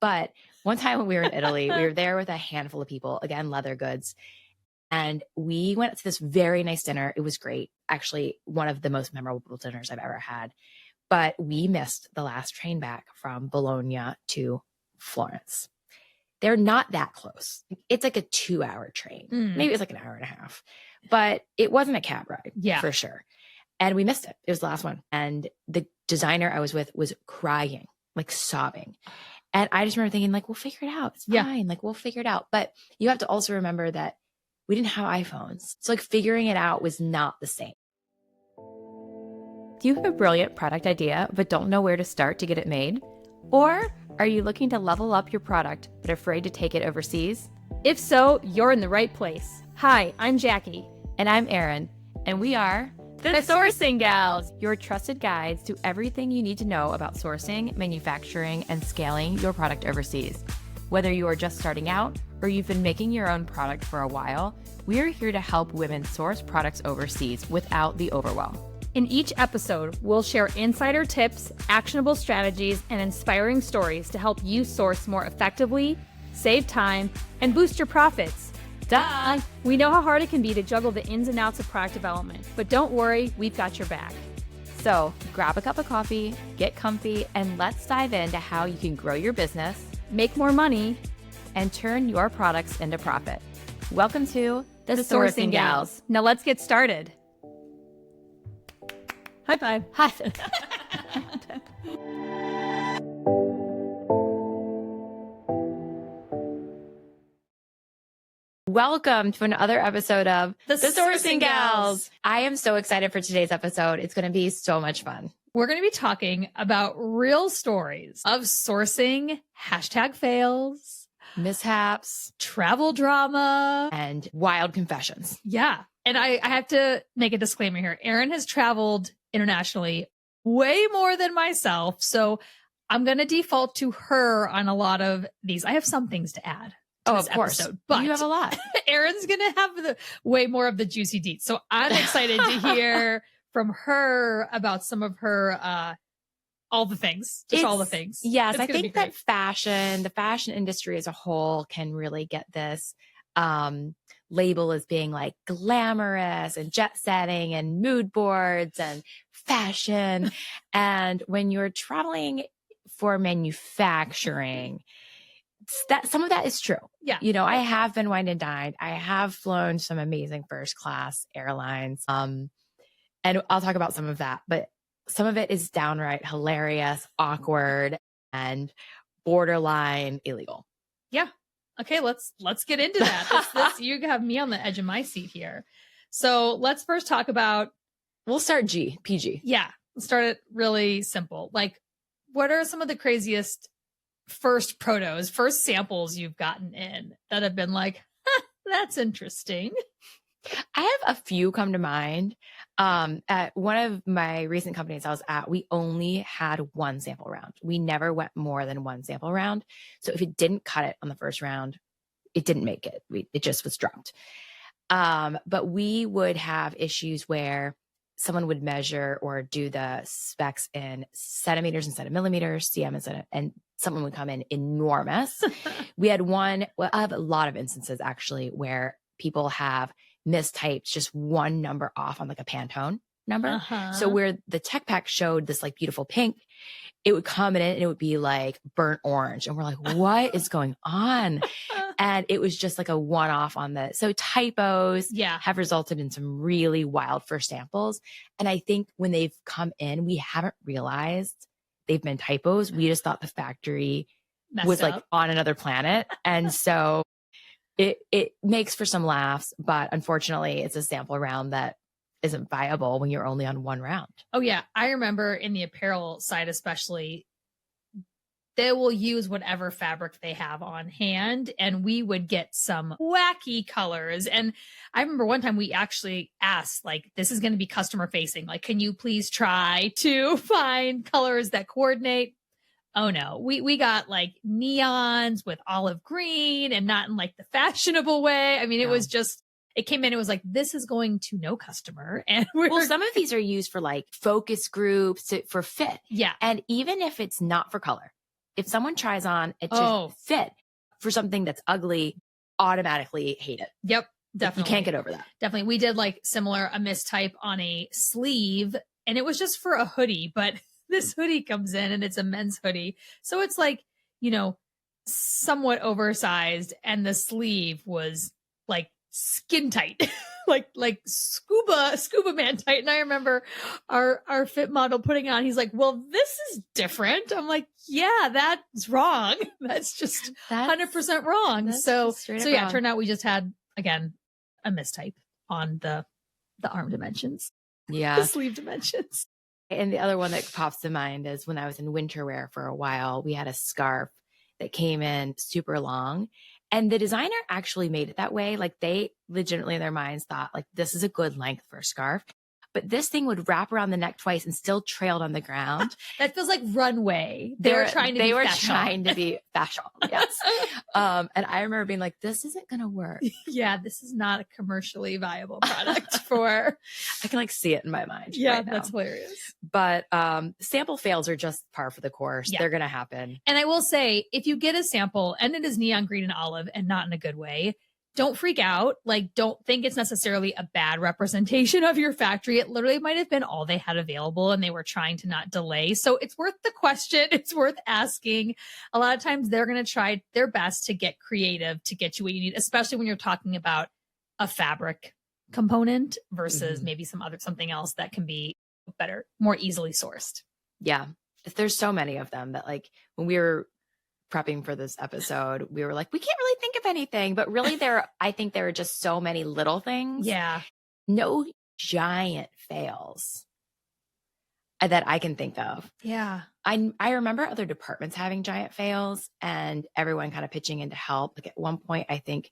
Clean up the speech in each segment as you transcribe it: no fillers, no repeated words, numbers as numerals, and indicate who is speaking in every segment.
Speaker 1: But one time when we were in Italy, we were there with a handful of people, again, leather goods. And we went to this very nice dinner. It was great. Actually, one of the most memorable dinners I've ever had. But we missed the last train back from Bologna to Florence. They're not that close. It's like a 2-hour train. Maybe it's like an hour and a half. But it wasn't a cab ride, for sure. And we missed it. It was the last one. And the designer I was with was crying, like sobbing. And I just remember thinking, like, we'll figure it out. It's fine. Like, we'll figure it out. But you have to also remember that we didn't have iPhones. So like figuring it out was not the same. Do you have a brilliant product idea, but don't know where to start to get it made? Or are you looking to level up your product, but afraid to take it overseas?
Speaker 2: If so, you're in the right place. Hi, I'm Jackie.
Speaker 1: And I'm Erin. And we are
Speaker 2: the Sourcing Gals,
Speaker 1: your trusted guides to everything you need to know about sourcing, manufacturing, and scaling your product overseas. Whether you are just starting out or you've been making your own product for a while, we are here to help women source products overseas without the overwhelm.
Speaker 2: In each episode, we'll share insider tips, actionable strategies, and inspiring stories to help you source more effectively, save time, and boost your profits. Duh! We know how hard it can be to juggle the ins and outs of product development, but don't worry, we've got your back.
Speaker 1: So grab a cup of coffee, get comfy, and let's dive into how you can grow your business,
Speaker 2: make more money,
Speaker 1: and turn your products into profit. Welcome to the
Speaker 2: Sourcing Gals. Now let's get started. High five.
Speaker 1: Hi. Welcome to another episode of
Speaker 2: the Sourcing Gals.
Speaker 1: I am so excited for today's episode. It's going to be so much fun.
Speaker 2: We're going to be talking about real stories of sourcing, #fails,
Speaker 1: mishaps,
Speaker 2: travel drama,
Speaker 1: and wild confessions.
Speaker 2: Yeah. And I have to make a disclaimer here. Erin has traveled internationally way more than myself. So I'm going to default to her on a lot of these. I have some things to add.
Speaker 1: Of course.
Speaker 2: But
Speaker 1: you have a lot.
Speaker 2: Erin's going to have way more of the juicy deets. So I'm excited to hear from her about some of her, all the things, all the things.
Speaker 1: Yes. I think that the fashion industry as a whole can really get this, label as being like glamorous and jet setting and mood boards and fashion. And when you're traveling for manufacturing, that some of that is true.
Speaker 2: Yeah.
Speaker 1: You know, I have been wined and dined. I have flown some amazing first class airlines. And I'll talk about some of that, but some of it is downright hilarious, awkward, and borderline illegal.
Speaker 2: Yeah. Okay. Let's get into that. You have me on the edge of my seat here. So let's first talk about.
Speaker 1: We'll start PG.
Speaker 2: Yeah. Let's start it really simple. Like, what are some of the craziest first samples you've gotten in that have been like, that's interesting?
Speaker 1: I have a few come to mind. At one of my recent companies I was at, we only had one sample round. We never went more than one sample round. So if it didn't cut it on the first round, it didn't make it. It just was dropped. But we would have issues where someone would measure or do the specs in centimeters instead of millimeters, cm and someone would come in enormous. We had I have a lot of instances actually where people have mistyped just one number off on like a Pantone number.
Speaker 2: Uh-huh.
Speaker 1: So where the tech pack showed this like beautiful pink, it would come in and it would be like burnt orange. And we're like, what is going on? And it was just like a one-off on so typos have resulted in some really wild first samples. And I think when they've come in, we haven't realized they've been typos. We just thought the factory was like on another planet. And so it makes for some laughs, but unfortunately it's a sample round that isn't viable when you're only on one round.
Speaker 2: Oh yeah. I remember in the apparel side, especially, they will use whatever fabric they have on hand, and we would get some wacky colors. And I remember one time we actually asked, like, this is going to be customer facing. Like, can you please try to find colors that coordinate? Oh no, we got like neons with olive green and not in like the fashionable way. I mean, it was just, it came in, it was like, this is going to no customer. And
Speaker 1: some of these are used for like focus groups for fit.
Speaker 2: Yeah.
Speaker 1: And even if it's not for color, if someone tries on it to
Speaker 2: Oh.
Speaker 1: fit for something that's ugly, automatically hate it.
Speaker 2: Yep. Definitely.
Speaker 1: You can't get over that.
Speaker 2: Definitely. We did like similar, a mistype on a sleeve, and it was just for a hoodie, but this hoodie comes in and it's a men's hoodie. So it's like, you know, somewhat oversized, and the sleeve was like skin tight. like scuba man tight. And I remember our fit model putting on, he's like, well, this is different. I'm like, yeah, that's wrong. That's just 100% wrong. So yeah,
Speaker 1: wrong.
Speaker 2: it turned out we just had, again, a mistype on the arm dimensions.
Speaker 1: Yeah.
Speaker 2: The sleeve dimensions.
Speaker 1: And the other one that pops to mind is when I was in winter wear for a while, we had a scarf that came in super long. And the designer actually made it that way. Like they legitimately in their minds thought like, this is a good length for a scarf. But this thing would wrap around the neck twice and still trailed on the ground.
Speaker 2: That feels like runway. They were trying to be
Speaker 1: fashion. Yes. And I remember being like, this isn't going to work.
Speaker 2: Yeah, this is not a commercially viable product for.
Speaker 1: I can like see it in my mind.
Speaker 2: Yeah,
Speaker 1: right now.
Speaker 2: That's hilarious.
Speaker 1: But sample fails are just par for the course. Yeah. They're going to happen.
Speaker 2: And I will say, if you get a sample and it is neon green and olive and not in a good way, don't freak out. Like, don't think it's necessarily a bad representation of your factory. It literally might have been all they had available and they were trying to not delay. So it's worth the question. It's worth asking. A lot of times they're going to try their best to get creative to get you what you need, especially when you're talking about a fabric component versus maybe something else that can be better, more easily sourced.
Speaker 1: Yeah. There's so many of them that like when we were prepping for this episode, we were like, we can't really think of anything, but really I think there are just so many little things.
Speaker 2: Yeah.
Speaker 1: No giant fails that I can think of.
Speaker 2: Yeah.
Speaker 1: I remember other departments having giant fails and everyone kind of pitching in to help. Like at one point, I think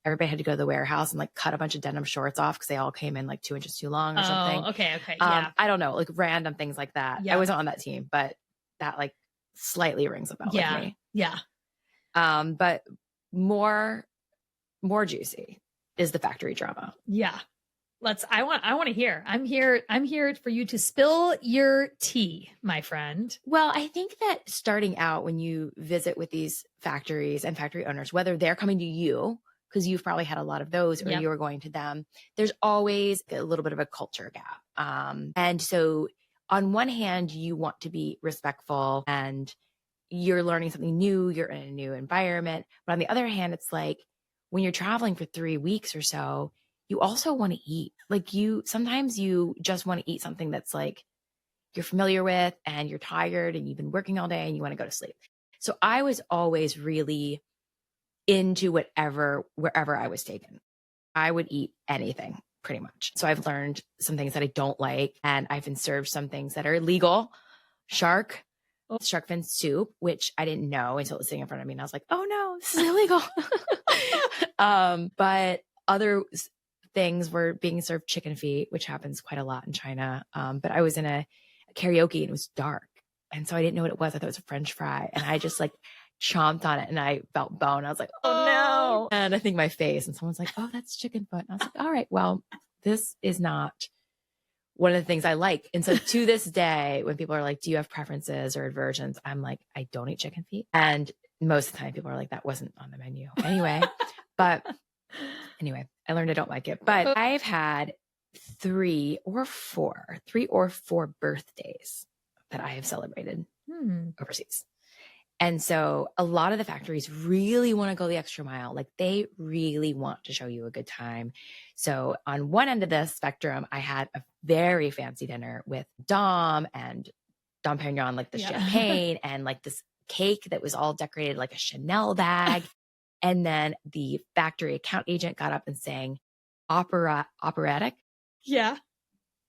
Speaker 1: everybody had to go to the warehouse and like cut a bunch of denim shorts off because they all came in like 2 inches too long or something.
Speaker 2: Okay. Yeah.
Speaker 1: I don't know, like random things like that. Yeah. I wasn't on that team, but that like slightly rings a bell with me.
Speaker 2: Yeah.
Speaker 1: But more juicy is the factory drama.
Speaker 2: Yeah. I want to hear. I'm here for you to spill your tea, my friend.
Speaker 1: Well, I think that starting out when you visit with these factories and factory owners, whether they're coming to you, because you've probably had a lot of those, or you are going to them, there's always a little bit of a culture gap. And so on one hand, you want to be respectful and you're learning something new, you're in a new environment. But on the other hand, it's like when you're traveling for 3 weeks or so, you also want to eat. Like sometimes you just want to eat something that's like you're familiar with and you're tired and you've been working all day and you want to go to sleep. So I was always really into wherever I was taken. I would eat anything pretty much. So I've learned some things that I don't like, and I've been served some things that are illegal. Shark fin soup, which I didn't know until it was sitting in front of me. And I was like, oh no, this is illegal. But other things were being served chicken feet, which happens quite a lot in China. But I was in a karaoke and it was dark. And so I didn't know what it was. I thought it was a French fry. And I just like chomped on it and I felt bone. I was like, oh no. And I think my face, and someone's like, oh, that's chicken foot. And I was like, all right, well, this is not one of the things I like. And so to this day, when people are like, do you have preferences or aversions? I'm like, I don't eat chicken feet. And most of the time people are like, that wasn't on the menu anyway. But anyway, I learned I don't like it. But I've had 3 or 4 birthdays that I have celebrated overseas. And so a lot of the factories really want to go the extra mile. Like they really want to show you a good time. So on one end of the spectrum, I had a very fancy dinner with Dom Perignon, like the champagne and like this cake that was all decorated like a Chanel bag. And then the factory account agent got up and sang operatic.
Speaker 2: Yeah.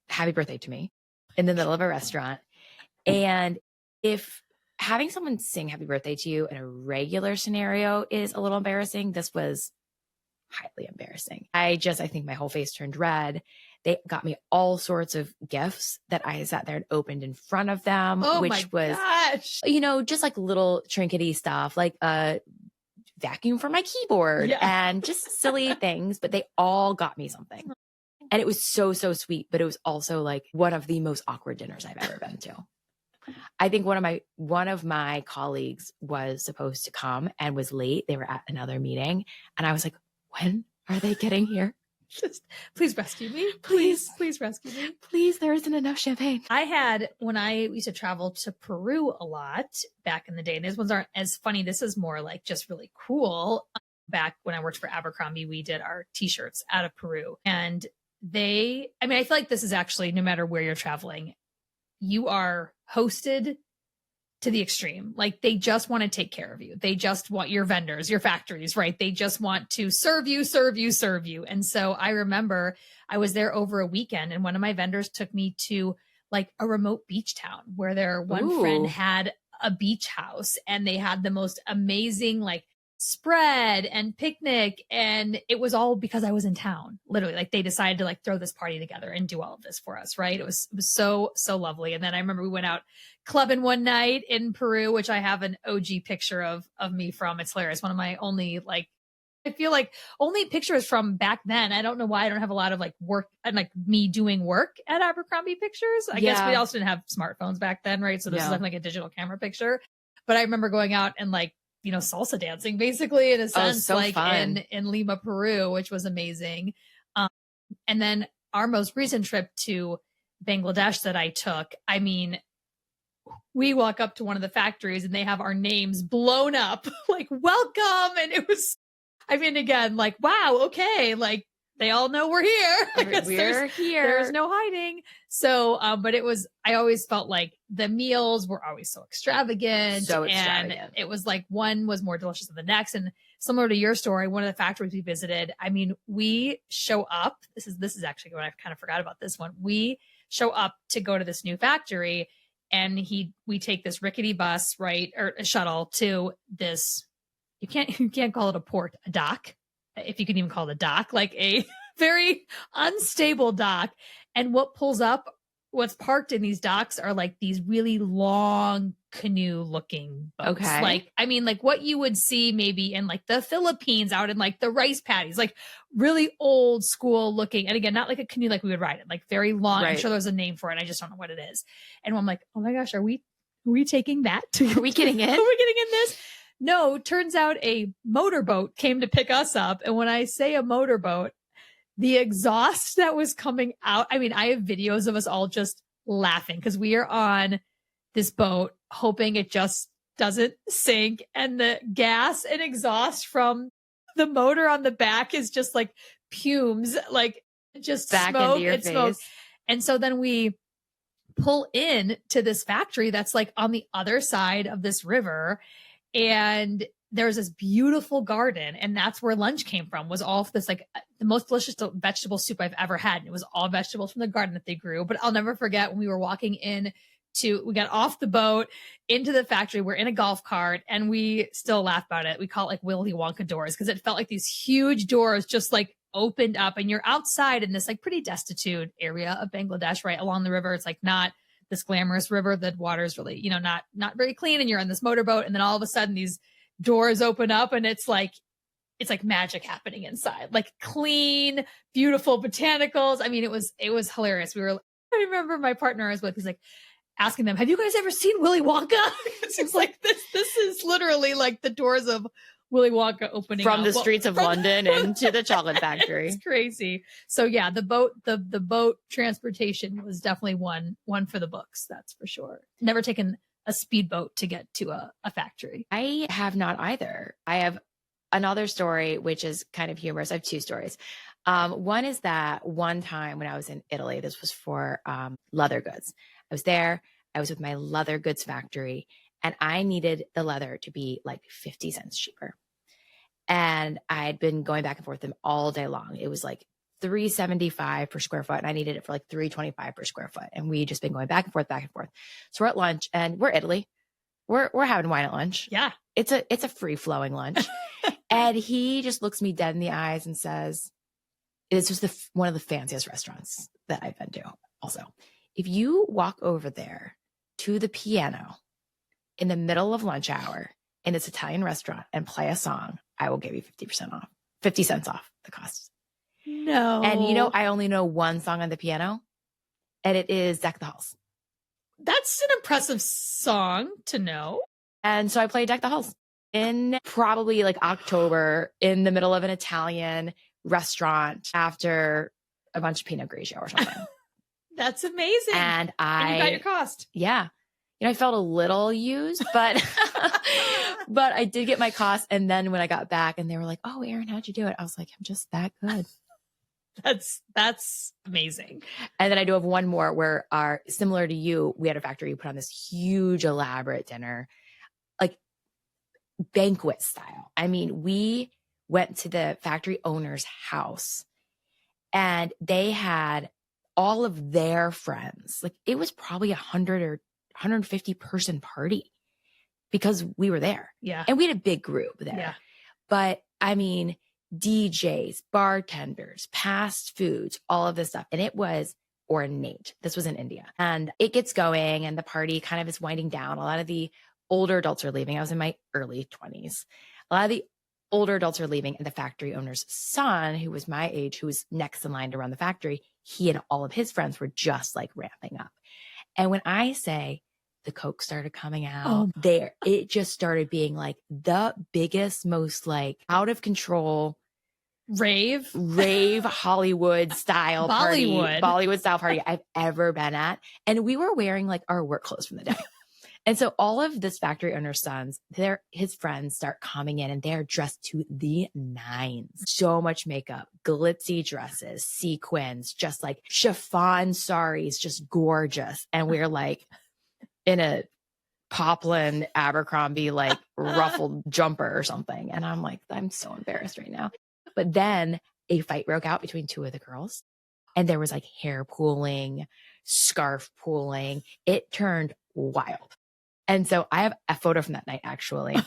Speaker 1: Happy birthday to me in the middle of a restaurant. And if having someone sing happy birthday to you in a regular scenario is a little embarrassing, this was highly embarrassing. I think my whole face turned red. They got me all sorts of gifts that I sat there and opened in front of them, which was, just like little trinkety stuff, like a vacuum for my keyboard and just silly things, but they all got me something. And it was so, so sweet, but it was also like one of the most awkward dinners I've ever been to. I think one of my colleagues was supposed to come and was late. They were at another meeting, and I was like, when are they getting here?
Speaker 2: Just please rescue me.
Speaker 1: Please.
Speaker 2: Please rescue me.
Speaker 1: Please, there isn't enough champagne.
Speaker 2: When I used to travel to Peru a lot back in the day, and these ones aren't as funny. This is more like just really cool. Back when I worked for Abercrombie, we did our t-shirts out of Peru. And I feel like this is actually, no matter where you're traveling, you are hosted to the extreme. Like, they just want to take care of you. They just want your vendors, your factories, right? They just want to serve you, serve you, serve you. And so I remember I was there over a weekend, and one of my vendors took me to like a remote beach town where their one friend had a beach house, and they had the most amazing like spread and picnic, and it was all because I was in town. Literally, like, they decided to like throw this party together and do all of this for us, right? It was so lovely. And then I remember we went out clubbing one night in Peru, which I have an OG picture of me from. It's hilarious. One of my only, like, I feel like only pictures from back then. I don't know why I don't have a lot of like work and like me doing work at Abercrombie pictures. I guess we also didn't have smartphones back then, right? So this is like a digital camera picture. But I remember going out and like, you know, salsa dancing basically in a sense, in Lima, Peru, which was amazing. And then our most recent trip to Bangladesh that I took, I mean, we walk up to one of the factories and they have our names blown up, like, welcome. And it was, I mean, again, like, wow, okay, like, they all know we're here.
Speaker 1: We're here.
Speaker 2: There's no hiding. So, but I always felt like the meals were always so extravagant. And it was like one was more delicious than the next. And similar to your story, one of the factories we visited, I mean, we show up. This is actually what I kind of forgot about this one. We show up to go to this new factory, and we take this rickety bus, right? Or a shuttle to this, you can't call it a port, a dock, if you can even call it a dock, like a very unstable dock. And what's parked in these docks are like these really long canoe looking boats.
Speaker 1: Okay.
Speaker 2: Like, I mean, like what you would see maybe in like the Philippines out in like the rice paddies, like really old school looking. And again, not like a canoe like we would ride it, like very long. Right. I'm sure there's a name for it. I just don't know what it is. And I'm like, oh my gosh, are we taking that?
Speaker 1: Are we getting in?
Speaker 2: Are we getting in this? No, turns out a motorboat came to pick us up. And when I say a motorboat, the exhaust that was coming out, I mean, I have videos of us all just laughing because we are on this boat hoping it just doesn't sink. And the gas and exhaust from the motor on the back is just like fumes, like just
Speaker 1: back
Speaker 2: smoke
Speaker 1: into your
Speaker 2: and
Speaker 1: face.
Speaker 2: Smoke. And so then we pull in to this factory that's like on the other side of this river. And there's this beautiful garden, and that's where lunch came from, was all of this, like the most delicious vegetable soup I've ever had. And it was all vegetables from the garden that they grew. But I'll never forget when we were walking we got off the boat into the factory. We're in a golf cart, and we still laugh about it. We call it like Willy Wonka doors, because it felt like these huge doors just like opened up, and you're outside in this like pretty destitute area of Bangladesh, right along the river. It's like not this glamorous river. The water's really, you know, not very clean, and you're on this motorboat, and then all of a sudden these doors open up, and it's like magic happening inside, like clean, beautiful botanicals. I mean, it was hilarious. I remember my partner I was with, he's like asking them, have you guys ever seen Willy Wonka? It's like, this is literally like the doors of Willy Wonka opening
Speaker 1: from the streets of London into the chocolate factory.
Speaker 2: It's crazy. So yeah, the boat transportation was definitely one for the books. That's for sure. Never taken a speedboat to get to a factory.
Speaker 1: I have not either. I have another story, which is kind of humorous. I have two stories. One is that one time when I was in Italy, this was for leather goods. I was there. I was with my leather goods factory, and I needed the leather to be like 50 cents cheaper. And I'd been going back and forth with them all day long. It was like $3.75 per square foot, and I needed it for like $3.25 per square foot. And we just been going back and forth. So we're at lunch, and we're Italy. We're having wine at lunch.
Speaker 2: Yeah.
Speaker 1: It's a free flowing lunch. And he just looks me dead in the eyes and says, this was one of the fanciest restaurants that I've been to. Also, if you walk over there to the piano in the middle of lunch hour in this Italian restaurant and play a song, I will give you 50 cents off the cost.
Speaker 2: No.
Speaker 1: And you know, I only know one song on the piano, and it is Deck the Halls.
Speaker 2: That's an impressive song to know.
Speaker 1: And so I played Deck the Halls in probably like October in the middle of an Italian restaurant after a bunch of Pinot Grigio or something.
Speaker 2: That's amazing.
Speaker 1: And
Speaker 2: you got your cost.
Speaker 1: Yeah. I felt a little used, but but I did get my cost. And then when I got back and they were like, "Oh, Erin, how'd you do it?" I was like, "I'm just that good."
Speaker 2: That's amazing.
Speaker 1: And then I do have one more where similar to you, we had a factory put on this huge elaborate dinner, like banquet style. I mean, we went to the factory owner's house and they had all of their friends. Like it was probably 100 or 150 person party because we were there.
Speaker 2: Yeah.
Speaker 1: And we had a big group there.
Speaker 2: Yeah.
Speaker 1: But I mean, DJs, bartenders, fast foods, all of this stuff. And it was ornate. This was in India. And it gets going and the party kind of is winding down. A lot of the older adults are leaving. I was in my early 20s. A lot of the older adults are leaving. And the factory owner's son, who was my age, who was next in line to run the factory, he and all of his friends were just like ramping up. And when I say the Coke started coming out it just started being like the biggest, most like out of control
Speaker 2: rave
Speaker 1: Hollywood style Bollywood style party I've ever been at. And we were wearing like our work clothes from the day. And so all of this factory owner's sons, his friends start coming in and they're dressed to the nines. So much makeup, glitzy dresses, sequins, just like chiffon saris, just gorgeous. And we're like in a poplin Abercrombie, like ruffled jumper or something. And I'm like, I'm so embarrassed right now. But then a fight broke out between two of the girls and there was like hair pulling, scarf pulling. It turned wild. And so I have a photo from that night, actually. And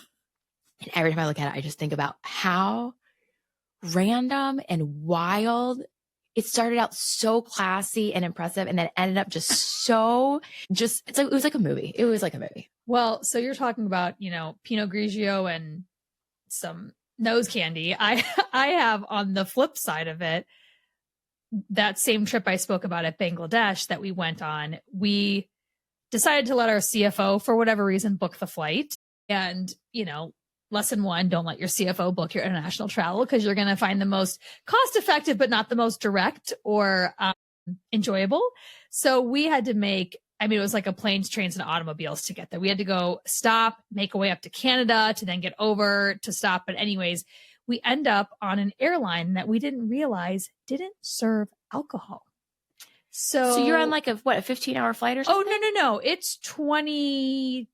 Speaker 1: every time I look at it, I just think about how random and wild. It started out so classy and impressive and then ended up just it was like a movie. It was like a movie.
Speaker 2: Well, so you're talking about, Pinot Grigio and some nose candy. I have on the flip side of it, that same trip I spoke about at Bangladesh that we went on, we decided to let our CFO, for whatever reason, book the flight. And, lesson one, don't let your CFO book your international travel because you're going to find the most cost effective, but not the most direct or enjoyable. So we had to it was like a planes, trains, and automobiles to get there. We had to go stop, make a way up to Canada to then get over to stop. But anyways, we end up on an airline that we didn't realize didn't serve alcohol. So
Speaker 1: you're on like a 15-hour flight or something?
Speaker 2: Oh, no. It's 20,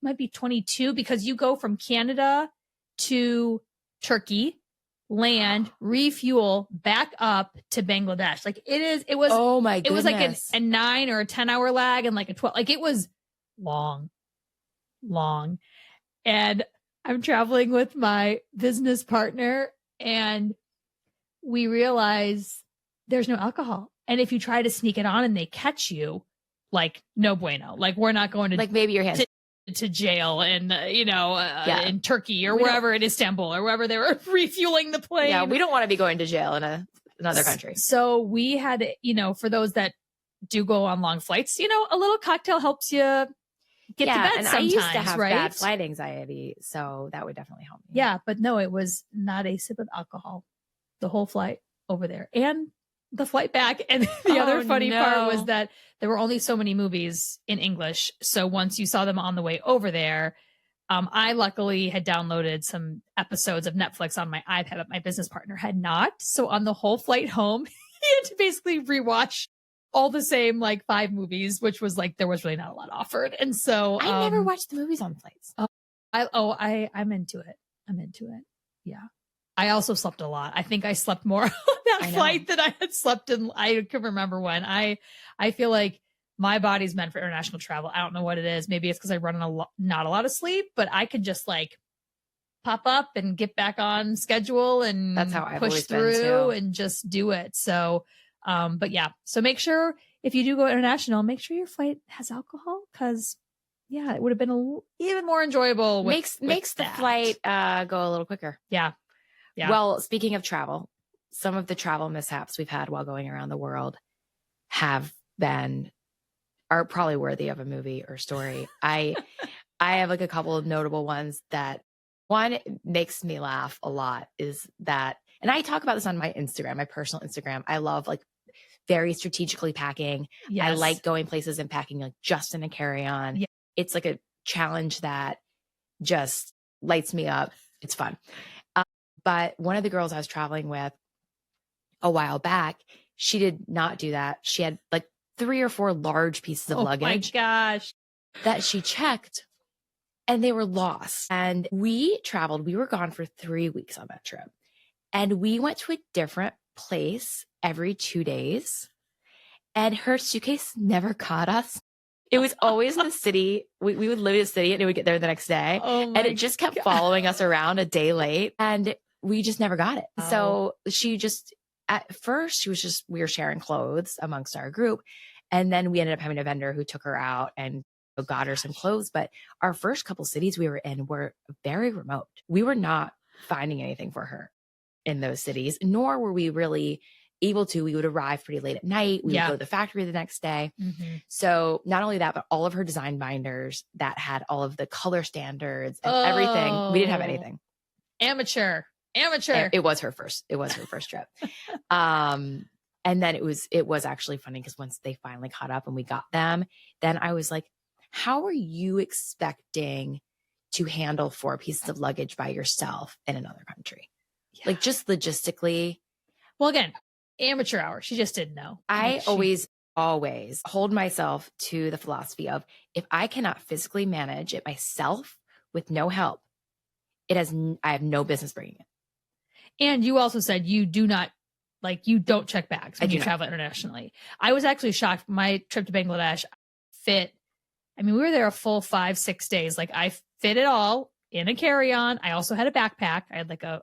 Speaker 2: might be 22 because you go from Canada to Turkey, land, refuel, back up to Bangladesh. Like it was,
Speaker 1: oh my goodness.
Speaker 2: It was like a 9 or a 10-hour lag and like a 12, like it was long. And I'm traveling with my business partner and we realize there's no alcohol. And if you try to sneak it on and they catch you, like no bueno, like we're not going to
Speaker 1: like maybe your hands
Speaker 2: to jail in, in Turkey or wherever in Istanbul or wherever they were refueling the plane.
Speaker 1: Yeah. We don't want to be going to jail in another country.
Speaker 2: So we had, for those that do go on long flights, a little cocktail helps you get to bed
Speaker 1: and
Speaker 2: sometimes,
Speaker 1: I used to have
Speaker 2: right?
Speaker 1: bad flight anxiety. So that would definitely help me.
Speaker 2: Yeah. But no, it was not a sip of alcohol the whole flight over there. And the flight back. And the other funny part was that there were only so many movies in English. So once you saw them on the way over there, I luckily had downloaded some episodes of Netflix on my iPad, but my business partner had not. So on the whole flight home, he had to basically rewatch all the same like 5 movies, which was like, there was really not a lot offered. And so
Speaker 1: I never watched the movies on flights.
Speaker 2: I'm into it. Yeah. I also slept a lot. I think I slept more on that flight than I had slept in. I can remember when. I feel like my body's meant for international travel. I don't know what it is. Maybe it's because I run not a lot of sleep, but I could just like pop up and get back on schedule and
Speaker 1: that's how I've
Speaker 2: push through and just do it. So, but yeah. So make sure if you do go international, make sure your flight has alcohol because it would have been even more enjoyable.
Speaker 1: Makes the flight go a little quicker.
Speaker 2: Yeah. Yeah.
Speaker 1: Well, speaking of travel, some of the travel mishaps we've had while going around the world have been are probably worthy of a movie or story. I have like a couple of notable ones that one makes me laugh a lot is that, and I talk about this on my Instagram, my personal Instagram. I love like very strategically packing.
Speaker 2: Yes.
Speaker 1: I like going places and packing like just in a carry-on.
Speaker 2: Yeah.
Speaker 1: It's like a challenge that just lights me up. It's fun. But one of the girls I was traveling with a while back, she did not do that. She had like 3 or 4 large pieces of luggage.
Speaker 2: Oh my gosh.
Speaker 1: That she checked and they were lost. And we traveled, we were gone for 3 weeks on that trip. And we went to a different place every 2 days. And her suitcase never caught us. It was always in the city. We would live in a city and it would get there the next day.
Speaker 2: Oh
Speaker 1: and it just kept following us around a day late. And we just never got it.
Speaker 2: Oh.
Speaker 1: So she just, at first, we were sharing clothes amongst our group. And then we ended up having a vendor who took her out and got her some clothes. But our first couple cities we were in were very remote. We were not finding anything for her in those cities, nor were we really able to. We would arrive pretty late at night. We would go to the factory the next day.
Speaker 2: Mm-hmm.
Speaker 1: So not only that, but all of her design binders that had all of the color standards and everything. We didn't have anything.
Speaker 2: Amateur.
Speaker 1: It was her first trip. And then it was actually funny because once they finally caught up and we got them, then I was like, how are you expecting to handle 4 pieces of luggage by yourself in another country? Yeah. Like just logistically.
Speaker 2: Well, again, amateur hour. She just didn't know.
Speaker 1: I always hold myself to the philosophy of if I cannot physically manage it myself with no help, I have no business bringing it.
Speaker 2: And you also said you don't check bags when you travel internationally. I was actually shocked. My trip to Bangladesh we were there a full 5-6 days. Like I fit it all in a carry-on. I also had a backpack. I had like a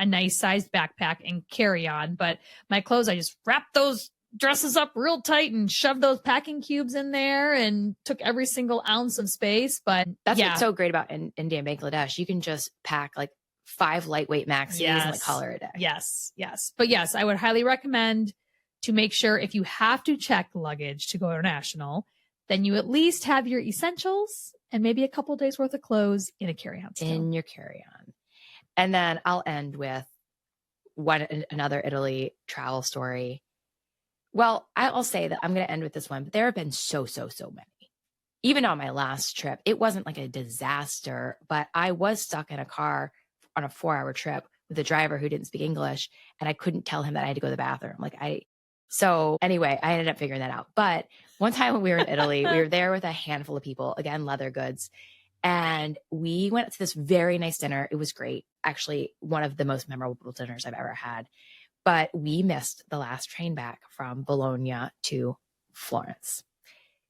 Speaker 2: nice sized backpack and carry-on, but my clothes, I just wrapped those dresses up real tight and shoved those packing cubes in there and took every single ounce of space. But
Speaker 1: that's what's so great about India and Bangladesh. You can just pack like 5 lightweight maxis and like call it a day.
Speaker 2: Yes. But yes, I would highly recommend to make sure if you have to check luggage to go international, then you at least have your essentials and maybe a couple days worth of clothes in a carry-on.
Speaker 1: In your carry-on. And then I'll end with another Italy travel story. Well, I'll say that I'm going to end with this one, but there have been so many. Even on my last trip, it wasn't like a disaster, but I was stuck in a car on a 4-hour trip with a driver who didn't speak English, and I couldn't tell him that I had to go to the bathroom. So anyway, I ended up figuring that out. But one time when we were in Italy, we were there with a handful of people, again, leather goods. And we went to this very nice dinner. It was great. Actually, one of the most memorable dinners I've ever had. But we missed the last train back from Bologna to Florence.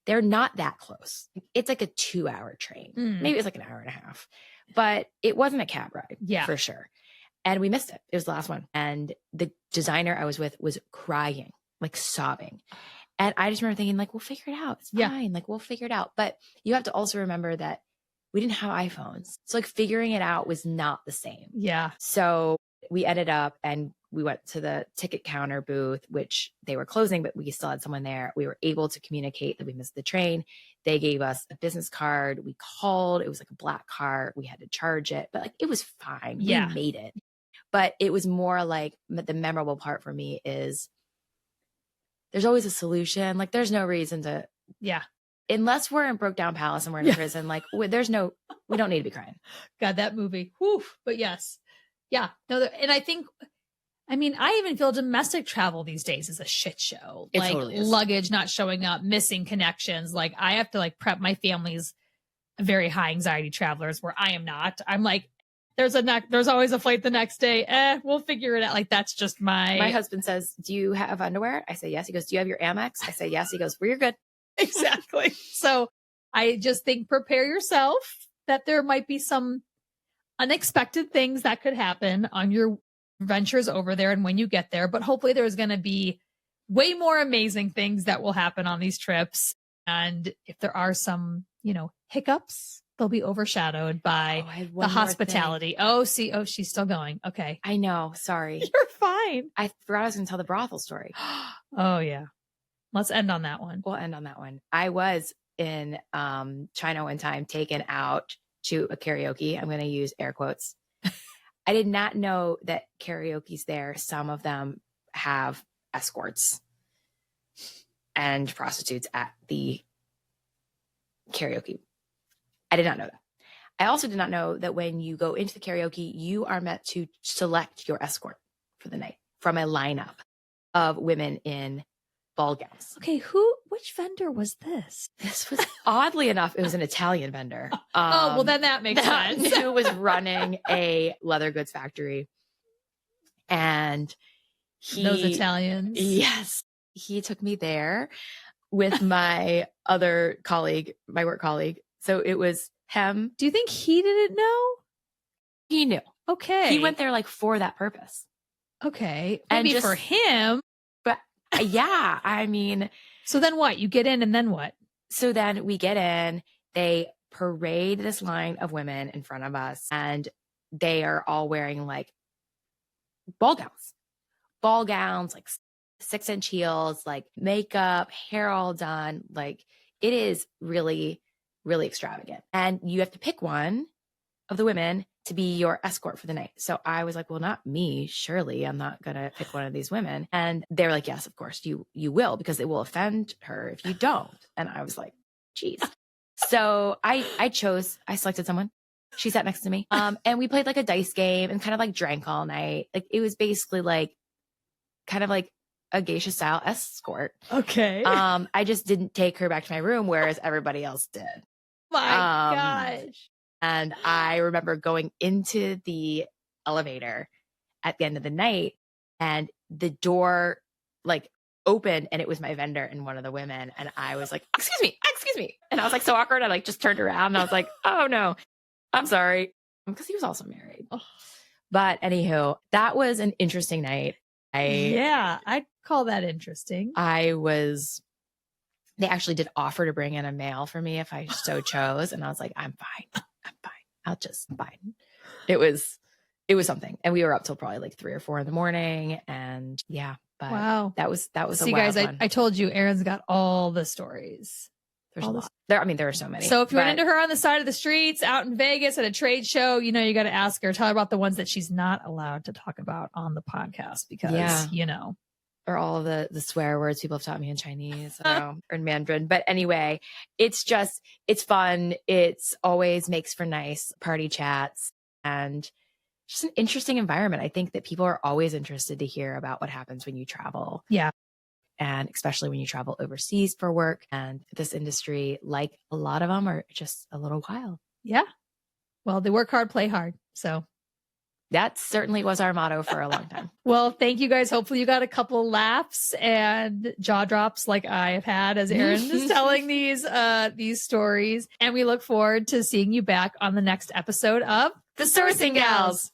Speaker 1: They're not that close. It's like a 2-hour train. Maybe it's like an hour and a half. But it wasn't a cab ride, for sure. And we missed it. It was the last one. And the designer I was with was crying, like sobbing. And I just remember thinking, like, we'll figure it out. It's fine. Like, we'll figure it out. But you have to also remember that we didn't have iPhones. So like figuring it out was not the same.
Speaker 2: Yeah.
Speaker 1: So we ended up and we went to the ticket counter booth, which they were closing, but we still had someone there. We were able to communicate that we missed the train. They gave us a business card. We called. It was like a black card. We had to charge it, but like it was fine.
Speaker 2: Yeah.
Speaker 1: We made it. But it was more like the memorable part for me is there's always a solution. Like there's no reason to.
Speaker 2: Yeah.
Speaker 1: Unless we're in Broke Down Palace and we're in a prison, like we don't need to be crying.
Speaker 2: God, that movie. Whew. But yes. Yeah. No, and I think, I even feel domestic travel these days is a shit show.
Speaker 1: It
Speaker 2: like
Speaker 1: totally is.
Speaker 2: Luggage not showing up, missing connections. Like I have to like prep my family's very high anxiety travelers where I am not. I'm like, there's always a flight the next day. We'll figure it out. Like that's just my
Speaker 1: husband says, do you have underwear? I say, yes. He goes, do you have your Amex? I say, yes. He goes, well, you're good.
Speaker 2: Exactly. So I just think prepare yourself that there might be some unexpected things that could happen on your ventures over there and when you get there. But hopefully there's going to be way more amazing things that will happen on these trips. And if there are some, hiccups, they'll be overshadowed by the hospitality. Oh, she's still going. Okay.
Speaker 1: I know. Sorry.
Speaker 2: You're fine.
Speaker 1: I forgot I was going to tell the brothel story.
Speaker 2: Oh, yeah. Let's end on that one.
Speaker 1: We'll end on that one. I was in China one time, taken out to a karaoke. I'm going to use air quotes. I did not know that karaoke's there. Some of them have escorts and prostitutes at the karaoke. I did not know that. I also did not know that when you go into the karaoke, you are meant to select your escort for the night from a lineup of women in ball gowns.
Speaker 2: Okay, which vendor was this?
Speaker 1: This was, oddly enough, it was an Italian vendor.
Speaker 2: Oh, well, then that makes sense.
Speaker 1: Who was running a leather goods factory. And
Speaker 2: those Italians.
Speaker 1: Yes. He took me there with my other colleague, my work colleague. So it was him.
Speaker 2: Do you think he didn't know?
Speaker 1: He knew.
Speaker 2: Okay.
Speaker 1: He went there like for that purpose.
Speaker 2: Okay.
Speaker 1: And
Speaker 2: Maybe
Speaker 1: just
Speaker 2: for him.
Speaker 1: But yeah, I mean.
Speaker 2: So then what? You get in and then what?
Speaker 1: So then we get in, they parade this line of women in front of us, and they are all wearing like ball gowns, like 6-inch heels, like makeup, hair all done. Like it is really, really extravagant. And you have to pick one of the women to be your escort for the night. So I was like, well, not me, surely I'm not going to pick one of these women. And they were like, yes, of course you will, because it will offend her if you don't. And I was like, geez. So I selected someone. She sat next to me. And we played like a dice game and kind of like drank all night. Like it was basically like kind of like a geisha style escort.
Speaker 2: Okay.
Speaker 1: I just didn't take her back to my room, whereas everybody else did.
Speaker 2: My gosh.
Speaker 1: And I remember going into the elevator at the end of the night, and the door like opened, and it was my vendor and one of the women. And I was like, excuse me. And I was like so awkward. I like just turned around and I was like, oh no, I'm sorry. Because he was also married. Oh. But anywho, that was an interesting night.
Speaker 2: I'd call that interesting.
Speaker 1: They actually did offer to bring in a male for me if I so chose. And I was like, I'm fine. I'll just fine. It was something. And we were up till probably like 3 or 4 in the morning. And yeah, but wow, that was
Speaker 2: See, guys, I told you, Erin's got all the stories.
Speaker 1: There's a lot. There are so many.
Speaker 2: So if you run into her on the side of the streets out in Vegas at a trade show, you got to ask her, tell her about the ones that she's not allowed to talk about on the podcast because,
Speaker 1: or all of the swear words people have taught me in Chinese or in Mandarin. But anyway, it's fun. It's always makes for nice party chats and just an interesting environment. I think that people are always interested to hear about what happens when you travel.
Speaker 2: Yeah.
Speaker 1: And especially when you travel overseas for work, and this industry, like a lot of them, are just a little wild.
Speaker 2: Yeah. Well, they work hard, play hard. So
Speaker 1: that certainly was our motto for a long time.
Speaker 2: Well, thank you guys. Hopefully you got a couple laughs and jaw drops like I have had as Erin is telling these stories. And we look forward to seeing you back on the next episode of
Speaker 1: The Sourcing Gals.